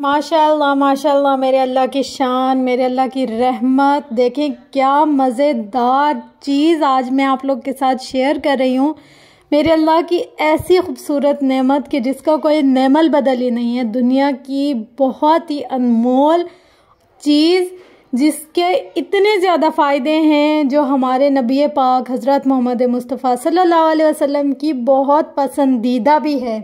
माशाल्लाह माशाल्लाह, मेरे अल्लाह की शान, मेरे अल्लाह की रहमत। देखें क्या मज़ेदार चीज़ आज मैं आप लोग के साथ शेयर कर रही हूँ। मेरे अल्लाह की ऐसी खूबसूरत नेमत कि जिसका कोई नेमल बदल ही नहीं है। दुनिया की बहुत ही अनमोल चीज़ जिसके इतने ज़्यादा फ़ायदे हैं, जो हमारे नबी पाक हज़रत मोहम्मद मुस्तफ़ा सल्लल्लाहु अलैहि वसल्लम की बहुत पसंदीदा भी है।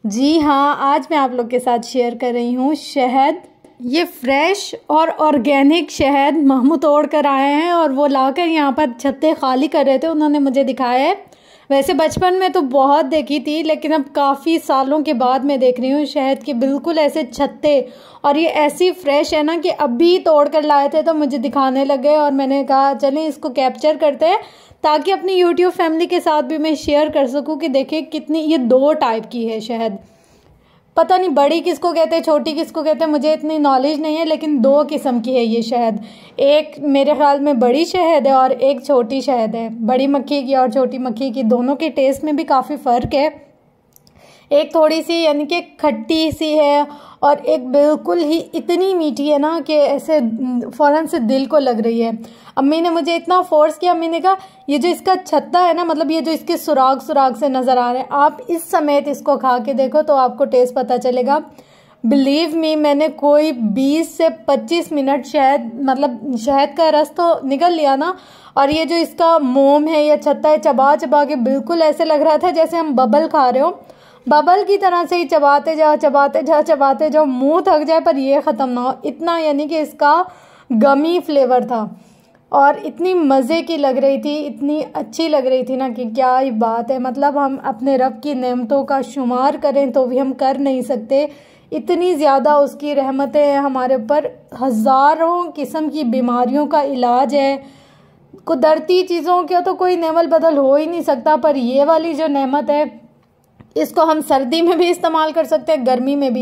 जी हाँ, आज मैं आप लोग के साथ शेयर कर रही हूँ शहद। ये फ्रेश और ऑर्गेनिक शहद मामू तोड़ कर आए हैं और वो लाकर यहाँ पर छत्ते खाली कर रहे थे, उन्होंने मुझे दिखाया है। वैसे बचपन में तो बहुत देखी थी, लेकिन अब काफ़ी सालों के बाद मैं देख रही हूँ शहद के बिल्कुल ऐसे छत्ते, और ये ऐसी फ्रेश है ना कि अभी तोड़ कर लाए थे तो मुझे दिखाने लगे और मैंने कहा चलें इसको कैप्चर करते हैं ताकि अपनी यूट्यूब फैमिली के साथ भी मैं शेयर कर सकूं कि देखिए कितनी। ये 2 टाइप की है शहद, पता नहीं बड़ी किसको कहते हैं छोटी किसको कहते हैं, मुझे इतनी नॉलेज नहीं है, लेकिन 2 किस्म की है ये शहद। एक मेरे ख्याल में बड़ी शहद है और एक छोटी शहद है। बड़ी मक्खी की और छोटी मक्खी की दोनों के टेस्ट में भी काफ़ी फ़र्क है। एक थोड़ी सी यानी कि खट्टी सी है और एक बिल्कुल ही इतनी मीठी है ना कि ऐसे फ़ौरन से दिल को लग रही है। अम्मी ने मुझे इतना फोर्स किया, अम्मी ने कहा ये जो इसका छत्ता है ना, मतलब ये जो इसके सुराग से नज़र आ रहे हैं, आप इस समेत इसको खा के देखो तो आपको टेस्ट पता चलेगा। बिलीव मी, मैंने कोई 20 से 25 मिनट शहद का रस तो निकल लिया ना, और ये जो इसका मोम है या छत्ता है, चबा चबा के बिल्कुल ऐसे लग रहा था जैसे हम बबल खा रहे हो। बबल की तरह से ही चबाते जाओ मुंह थक जाए पर ये ख़त्म ना हो, इतना यानी कि इसका गमी फ्लेवर था और इतनी मज़े की लग रही थी, इतनी अच्छी लग रही थी ना कि क्या ही बात है। मतलब हम अपने रब की नेमतों का शुमार करें तो भी हम कर नहीं सकते, इतनी ज़्यादा उसकी रहमतें हैं हमारे ऊपर। हज़ारों किस्म की बीमारियों का इलाज है। कुदरती चीज़ों का तो कोई नेमल बदल हो ही नहीं सकता, पर ये वाली जो नेमत है इसको हम सर्दी में भी इस्तेमाल कर सकते हैं, गर्मी में भी।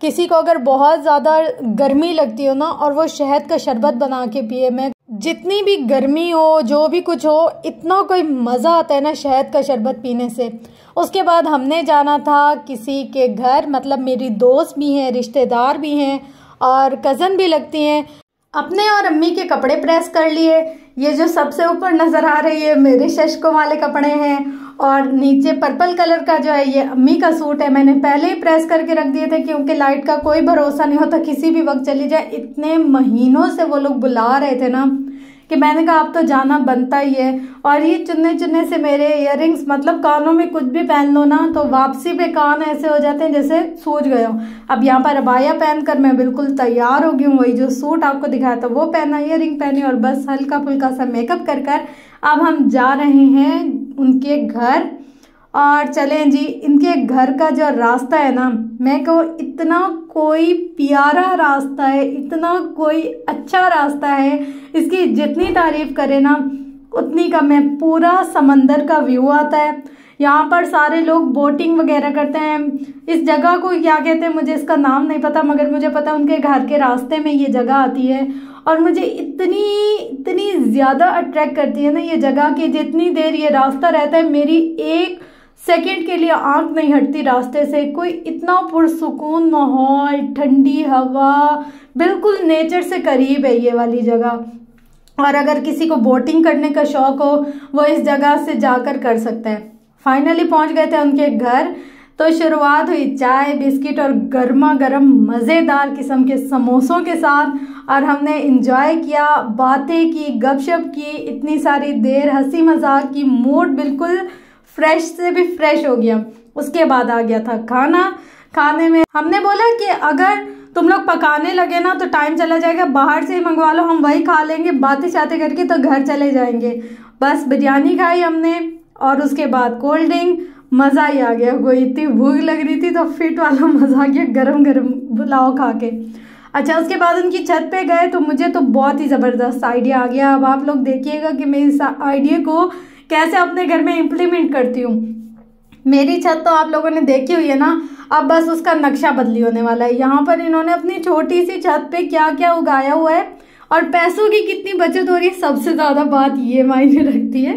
किसी को अगर बहुत ज़्यादा गर्मी लगती हो ना और वो शहद का शरबत बना के पिए, मैं जितनी भी गर्मी हो जो भी कुछ हो, इतना कोई मज़ा आता है ना शहद का शरबत पीने से। उसके बाद हमने जाना था किसी के घर, मतलब मेरी दोस्त भी हैं, रिश्तेदार भी हैं और कज़न भी लगती हैं। अपने और अम्मी के कपड़े प्रेस कर लिए। ये जो सबसे ऊपर नज़र आ रही है मेरे शशकों वाले कपड़े हैं और नीचे पर्पल कलर का जो है ये अम्मी का सूट है। मैंने पहले ही प्रेस करके रख दिए थे क्योंकि लाइट का कोई भरोसा नहीं होता, किसी भी वक्त चली जाए। इतने महीनों से वो लोग बुला रहे थे ना कि मैंने कहा अब तो जाना बनता ही है। और ये चुनने चुनने से मेरे इयररिंग्स, मतलब कानों में कुछ भी पहन लो ना तो वापसी पे कान ऐसे हो जाते हैं जैसे सूज गए हो। अब यहाँ पर अबाया पहनकर मैं बिल्कुल तैयार हो गई हूँ, वही जो सूट आपको दिखाया था वो पहना, इयररिंग पहनी और बस हल्का फुल्का सा मेकअप कर अब हम जा रहे हैं उनके घर। और चलें जी, इनके घर का जो रास्ता है ना, मैं कहूँ इतना कोई प्यारा रास्ता है, इतना कोई अच्छा रास्ता है, इसकी जितनी तारीफ करें ना उतनी कम है। पूरा समंदर का व्यू आता है। यहाँ पर सारे लोग बोटिंग वगैरह करते हैं। इस जगह को क्या कहते हैं मुझे इसका नाम नहीं पता, मगर मुझे पता उनके घर के रास्ते में ये जगह आती है और मुझे इतनी ज़्यादा अट्रैक्ट करती है ना ये जगह कि जितनी देर ये रास्ता रहता है मेरी 1 सेकंड के लिए आंख नहीं हटती रास्ते से। कोई इतना पुरसुकून माहौल, ठंडी हवा, बिल्कुल नेचर से करीब है ये वाली जगह। और अगर किसी को बोटिंग करने का शौक हो वो इस जगह से जाकर कर सकता है। फाइनली पहुंच गए थे उनके घर, तो शुरुआत हुई चाय बिस्किट और गर्मा गर्म मज़ेदार किस्म के समोसों के साथ और हमने इंजॉय किया, बातें की, गपशप की, इतनी सारी देर हंसी मजाक की। मूड बिल्कुल फ्रेश से भी फ्रेश हो गया। उसके बाद आ गया था खाना। खाने में हमने बोला कि अगर तुम लोग पकाने लगे ना तो टाइम चला जाएगा, बाहर से ही मंगवा लो, हम वही खा लेंगे बातें शातें करके तो घर चले जाएंगे। बस बिरयानी खाई हमने और उसके बाद कोल्ड ड्रिंक, मज़ा ही आ गया। कोई इतनी भूख लग रही थी तो फिट वाला मज़ा आ गया गरम गरम पुलाव खा के। अच्छा, उसके बाद उनकी छत पे गए तो मुझे तो बहुत ही ज़बरदस्त आइडिया आ गया। अब आप लोग देखिएगा कि मैं इस आइडिया को कैसे अपने घर में इम्प्लीमेंट करती हूँ। मेरी छत तो आप लोगों ने देखी हुई है ना, अब बस उसका नक्शा बदली होने वाला है। यहाँ पर इन्होंने अपनी छोटी सी छत पे क्या क्या उगाया हुआ है और पैसों की कितनी बचत हो रही है, सबसे ज़्यादा बात ये मायने रखती है।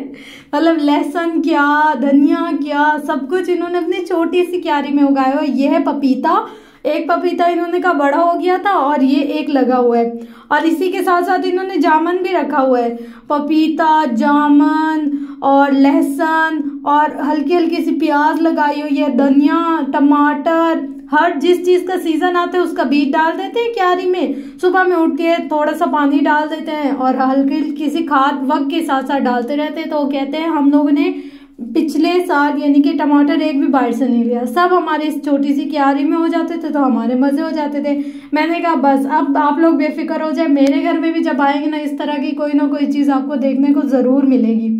मतलब लहसुन क्या, धनिया क्या, सब कुछ इन्होंने अपनी छोटी सी क्यारी में उगाया हुआ है। ये है पपीता, एक पपीता इन्होंने कहा बड़ा हो गया था और ये एक लगा हुआ है, और इसी के साथ साथ इन्होंने जामुन भी रखा हुआ है। पपीता, जामुन और लहसुन और हल्की हल्की सी प्याज लगाई हुई है, धनिया, टमाटर, हर जिस चीज का सीजन आता है उसका बीज डाल देते हैं क्यारी में। सुबह में उठ के थोड़ा सा पानी डाल देते हैं और हल्की हल्की सी खाद वक्त के साथ साथ डालते रहते हैं। तो वो कहते हैं हम लोगों ने पिछले साल यानी कि टमाटर एक भी बाहर से नहीं लिया, सब हमारे इस छोटी सी क्यारी में हो जाते थे, तो हमारे मजे हो जाते थे। मैंने कहा बस अब आप लोग बेफिक्र हो जाए, मेरे घर में भी जब आएंगे ना इस तरह की कोई ना कोई चीज आपको देखने को जरूर मिलेगी।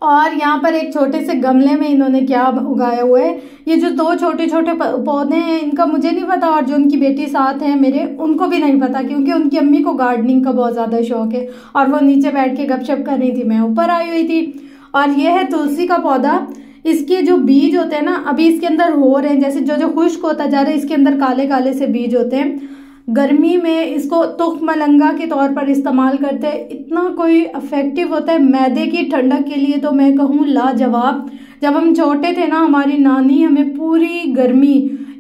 और यहाँ पर एक छोटे से गमले में इन्होंने क्या उगाया हुआ है, ये जो दो छोटे छोटे पौधे हैं इनका मुझे नहीं पता, और जो उनकी बेटी साथ है मेरे उनको भी नहीं पता, क्योंकि उनकी अम्मी को गार्डनिंग का बहुत ज़्यादा शौक है और वो नीचे बैठ के गपशप कर रही थी, मैं ऊपर आई हुई थी। और ये है तुलसी का पौधा, इसके जो बीज होते हैं ना अभी इसके अंदर हो रहे हैं, जैसे जो जो खुश्क होता जा रहा है इसके अंदर काले काले से बीज होते हैं। गर्मी में इसको तुख मलंगा के तौर पर इस्तेमाल करते हैं, इतना कोई इफेक्टिव होता है मैदे की ठंडक के लिए, तो मैं कहूँ लाजवाब। जब हम छोटे थे ना हमारी नानी हमें पूरी गर्मी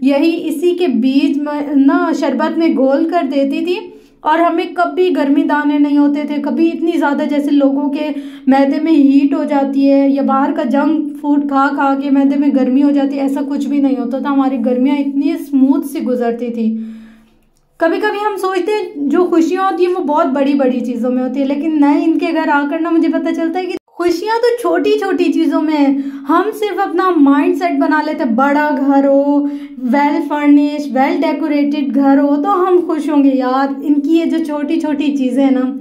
यही इसी के बीज में ना शरबत में घोल कर देती थी, और हमें कभी गर्मी दाने नहीं होते थे, कभी इतनी ज़्यादा जैसे लोगों के मैदे में हीट हो जाती है या बाहर का जंक फूड खा खा के मैदे में गर्मी हो जाती है, ऐसा कुछ भी नहीं होता था। हमारी गर्मियाँ इतनी स्मूथ सी गुजरती थी। कभी कभी हम सोचते हैं जो खुशियाँ होती हैं वो बहुत बड़ी बड़ी चीज़ों में होती है, लेकिन नहीं, इनके घर आकर ना मुझे पता चलता है कि खुशियाँ तो छोटी छोटी चीज़ों में है। हम सिर्फ अपना माइंड सेट बना लेते, बड़ा घर हो, वेल फर्निश, वेल डेकोरेटेड घर हो तो हम खुश होंगे। यार इनकी ये जो छोटी छोटी चीज़ें हैं ना,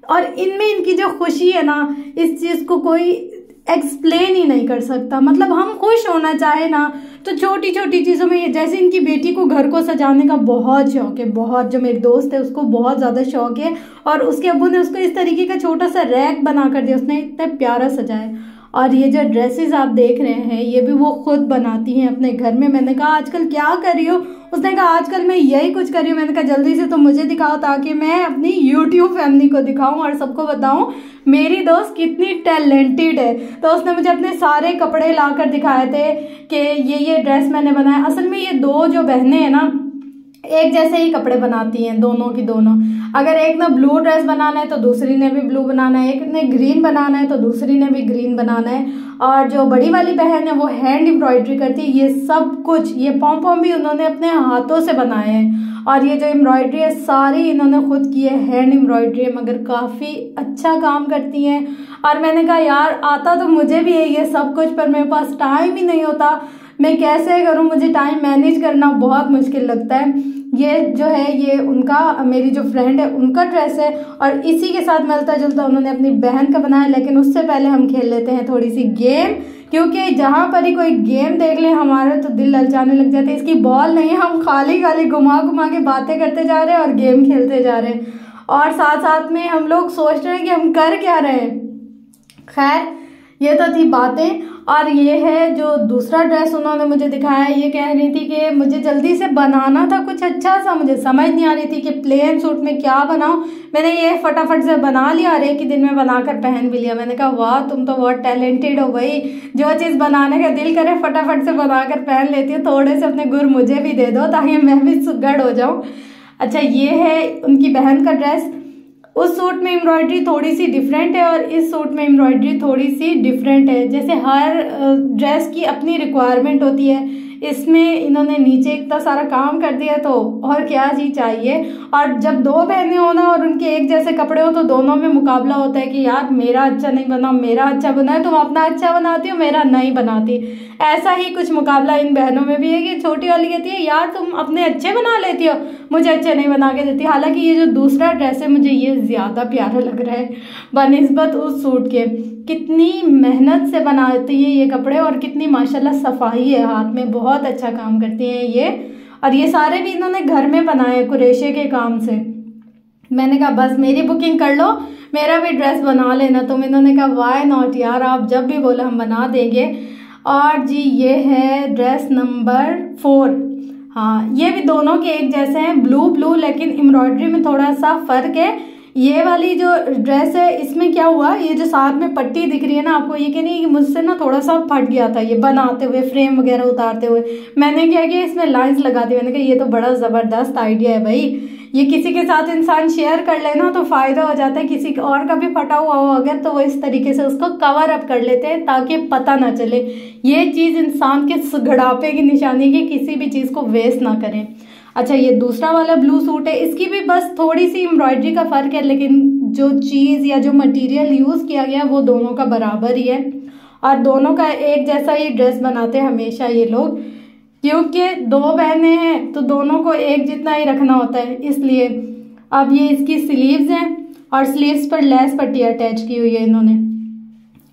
और इनमें इनकी जो खुशी है ना, इस चीज़ को कोई एक्सप्लेन ही नहीं कर सकता। मतलब हम खुश होना चाहे ना तो छोटी छोटी चीज़ों में, जैसे इनकी बेटी को घर को सजाने का बहुत शौक है, बहुत, जो मेरी दोस्त है उसको बहुत ज़्यादा शौक है, और उसके अब्बू ने उसको इस तरीके का छोटा सा रैक बना कर दिया, उसने इतना प्यारा सजाया। और ये जो ड्रेसेस आप देख रहे हैं ये भी वो खुद बनाती हैं अपने घर में। मैंने कहा आजकल क्या कर रही हो, उसने कहा आजकल मैं यही कुछ कर रही हूँ। मैंने कहा जल्दी से तुम मुझे दिखाओ ताकि मैं अपनी यूट्यूब फैमिली को दिखाऊं और सबको बताऊं मेरी दोस्त कितनी टैलेंटेड है। तो उसने मुझे अपने सारे कपड़े लाकर दिखाए थे कि ये ड्रेस मैंने बनाया। असल में ये दो जो बहनें हैं ना एक जैसे ही कपड़े बनाती हैं दोनों की दोनों। अगर एक ने ब्लू ड्रेस बनाना है तो दूसरी ने भी ब्लू बनाना है, एक ने ग्रीन बनाना है तो दूसरी ने भी ग्रीन बनाना है। और जो बड़ी वाली बहन है वो हैंड एम्ब्रॉयडरी करती है। ये सब कुछ, ये पॉम भी उन्होंने अपने हाथों से बनाए हैं, और ये जो एम्ब्रॉयडरी है सारी इन्होंने खुद की है, हैंड एम्ब्रॉयडरी है, मगर काफ़ी अच्छा काम करती हैं। और मैंने कहा यार आता तो मुझे भी है ये सब कुछ, पर मेरे पास टाइम ही नहीं होता, मैं कैसे करूं, मुझे टाइम मैनेज करना बहुत मुश्किल लगता है। ये जो है ये उनका, मेरी जो फ्रेंड है उनका ड्रेस है, और इसी के साथ मिलता जुलता उन्होंने अपनी बहन का बनाया। लेकिन उससे पहले हम खेल लेते हैं थोड़ी सी गेम, क्योंकि जहाँ पर ही कोई गेम देख ले हमारा तो दिल ललचाने लग जाते हैं। इसकी बॉल नहीं है, हम खाली खाली घुमा घुमा के बातें करते जा रहे हैं और गेम खेलते जा रहे हैं, और साथ साथ में हम लोग सोच रहे हैं कि हम कर क्या रहे हैं। खैर ये तो थी बातें। और ये है जो दूसरा ड्रेस उन्होंने मुझे दिखाया, ये कह रही थी कि मुझे जल्दी से बनाना था कुछ अच्छा सा, मुझे समझ नहीं आ रही थी कि प्लेन सूट में क्या बनाऊं। मैंने ये फटाफट से बना लिया और एक ही दिन में बनाकर पहन भी लिया। मैंने कहा वाह तुम तो बहुत टैलेंटेड हो भाई, जो चीज़ बनाने का दिल करे फटाफट से बनाकर पहन लेती है। थोड़े से अपने गुर मुझे भी दे दो ताकि मैं भी सुगड़ हो जाऊँ। अच्छा ये है उनकी बहन का ड्रेस, उस सूट में एम्ब्रॉयडरी थोड़ी सी डिफरेंट है और इस सूट में एम्ब्रॉयडरी थोड़ी सी डिफरेंट है। जैसे हर ड्रेस की अपनी रिक्वायरमेंट होती है, इसमें इन्होंने नीचे इतना सारा काम कर दिया तो और क्या चीज़ चाहिए। और जब दो बहनें हो ना और उनके एक जैसे कपड़े हो तो दोनों में मुकाबला होता है कि यार मेरा अच्छा नहीं बना, मेरा अच्छा बना है, तुम अपना अच्छा बनाती हो, मेरा नहीं बनाती। ऐसा ही कुछ मुकाबला इन बहनों में भी है कि छोटी वाली कहती है यार तुम अपने अच्छे बना लेती हो, मुझे अच्छे नहीं बना के देती। हालांकि ये जो दूसरा ड्रेस है मुझे ये ज़्यादा प्यारा लग रहा है बनिस्बत उस सूट के। कितनी मेहनत से बनाती है ये कपड़े और कितनी माशाल्लाह सफाई है, हाथ में बहुत अच्छा काम करती हैं ये। और ये सारे भी इन्होंने घर में बनाए कुरेशे के काम से। मैंने कहा बस मेरी बुकिंग कर लो, मेरा भी ड्रेस बना लेना तुम। इन्होंने कहा वाई नॉट यार, आप जब भी बोलो हम बना देंगे। और जी ये है ड्रेस नंबर 4। हाँ ये भी दोनों के एक जैसे हैं, ब्लू ब्लू, लेकिन एम्ब्रॉयडरी में थोड़ा सा फ़र्क है। ये वाली जो ड्रेस है इसमें क्या हुआ, ये जो साथ में पट्टी दिख रही है ना आपको, ये कह रही है कि मुझसे ना थोड़ा सा फट गया था ये बनाते हुए, फ्रेम वगैरह उतारते हुए। मैंने क्या किया, इसमें लाइंस लगा दी। मैंने कहा ये तो बड़ा ज़बरदस्त आइडिया है भाई, ये किसी के साथ इंसान शेयर कर लेना तो फ़ायदा हो जाता है। किसी और का भी फटा हुआ हो अगर, तो वो इस तरीके से उसको कवर अप कर लेते हैं ताकि पता ना चले। ये चीज़ इंसान के सुघड़ापे की निशानी है कि किसी भी चीज़ को वेस्ट ना करें। अच्छा, ये दूसरा वाला ब्लू सूट है, इसकी भी बस थोड़ी सी एम्ब्रॉयडरी का फ़र्क है, लेकिन जो चीज़ या जो मटेरियल यूज़ किया गया वो दोनों का बराबर ही है और दोनों का एक जैसा ही ड्रेस बनाते हैं हमेशा ये लोग, क्योंकि दो बहनें हैं तो दोनों को एक जितना ही रखना होता है, इसलिए। अब ये इसकी स्लीव्स हैं और स्लीव्स पर लेस पट्टी अटैच की हुई है इन्होंने।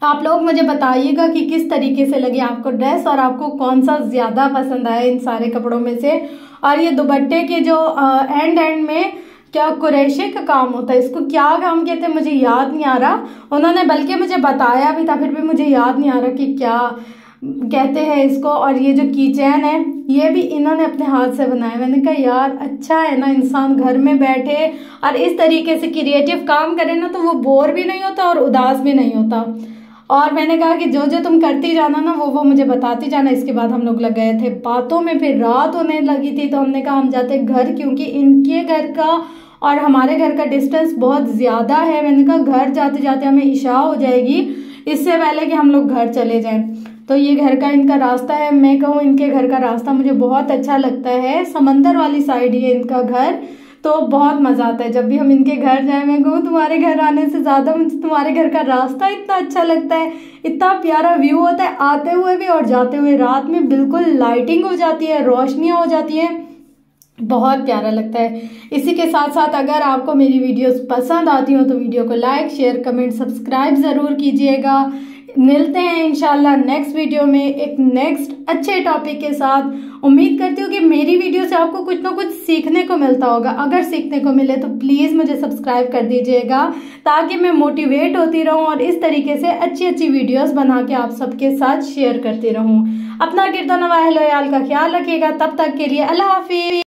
आप लोग मुझे बताइएगा कि किस तरीके से लगी आपको ड्रेस और आपको कौन सा ज़्यादा पसंद आया इन सारे कपड़ों में से। और ये दुपट्टे के जो एंड में क्या कुरैशे का काम होता है, इसको क्या काम कहते हैं मुझे याद नहीं आ रहा। उन्होंने बल्कि मुझे बताया भी था, फिर भी मुझे याद नहीं आ रहा कि क्या कहते हैं इसको। और ये जो की चैन है ये भी इन्होंने अपने हाथ से बनाया। मैंने कहा यार अच्छा है ना, इंसान घर में बैठे और इस तरीके से क्रिएटिव काम करे ना तो वो बोर भी नहीं होता और उदास भी नहीं होता। और मैंने कहा कि जो जो तुम करती जाना ना वो मुझे बताती जाना। इसके बाद हम लोग लग गए थे बातों में, फिर रात होने लगी थी तो हमने कहा हम जाते घर, क्योंकि इनके घर का और हमारे घर का डिस्टेंस बहुत ज़्यादा है। मैंने कहा घर जाते जाते हमें इशा हो जाएगी, इससे पहले कि हम लोग घर चले जाएं। तो ये घर का इनका रास्ता है, मैं कहूँ इनके घर का रास्ता मुझे बहुत अच्छा लगता है। समंदर वाली साइड ही है इनका घर, तो बहुत मज़ा आता है जब भी हम इनके घर जाए। मैं कहूँ तुम्हारे घर आने से ज़्यादा मुझे तुम्हारे घर का रास्ता इतना अच्छा लगता है, इतना प्यारा व्यू होता है आते हुए भी और जाते हुए। रात में बिल्कुल लाइटिंग हो जाती है, रोशनियाँ हो जाती हैं, बहुत प्यारा लगता है। इसी के साथ साथ अगर आपको मेरी वीडियोस पसंद आती हो तो वीडियो को लाइक, शेयर, कमेंट, सब्सक्राइब ज़रूर कीजिएगा। मिलते हैं इंशाल्लाह नेक्स्ट वीडियो में एक नेक्स्ट अच्छे टॉपिक के साथ। उम्मीद करती हूँ कि मेरी वीडियो से आपको कुछ ना कुछ सीखने को मिलता होगा। अगर सीखने को मिले तो प्लीज़ मुझे सब्सक्राइब कर दीजिएगा ताकि मैं मोटिवेट होती रहूँ और इस तरीके से अच्छी अच्छी वीडियोस बना के आप सबके साथ शेयर करती रहूँ। अपना किरदार नवाहिल का ख्याल रखिएगा। तब तक के लिए अल्लाह हाफिज़।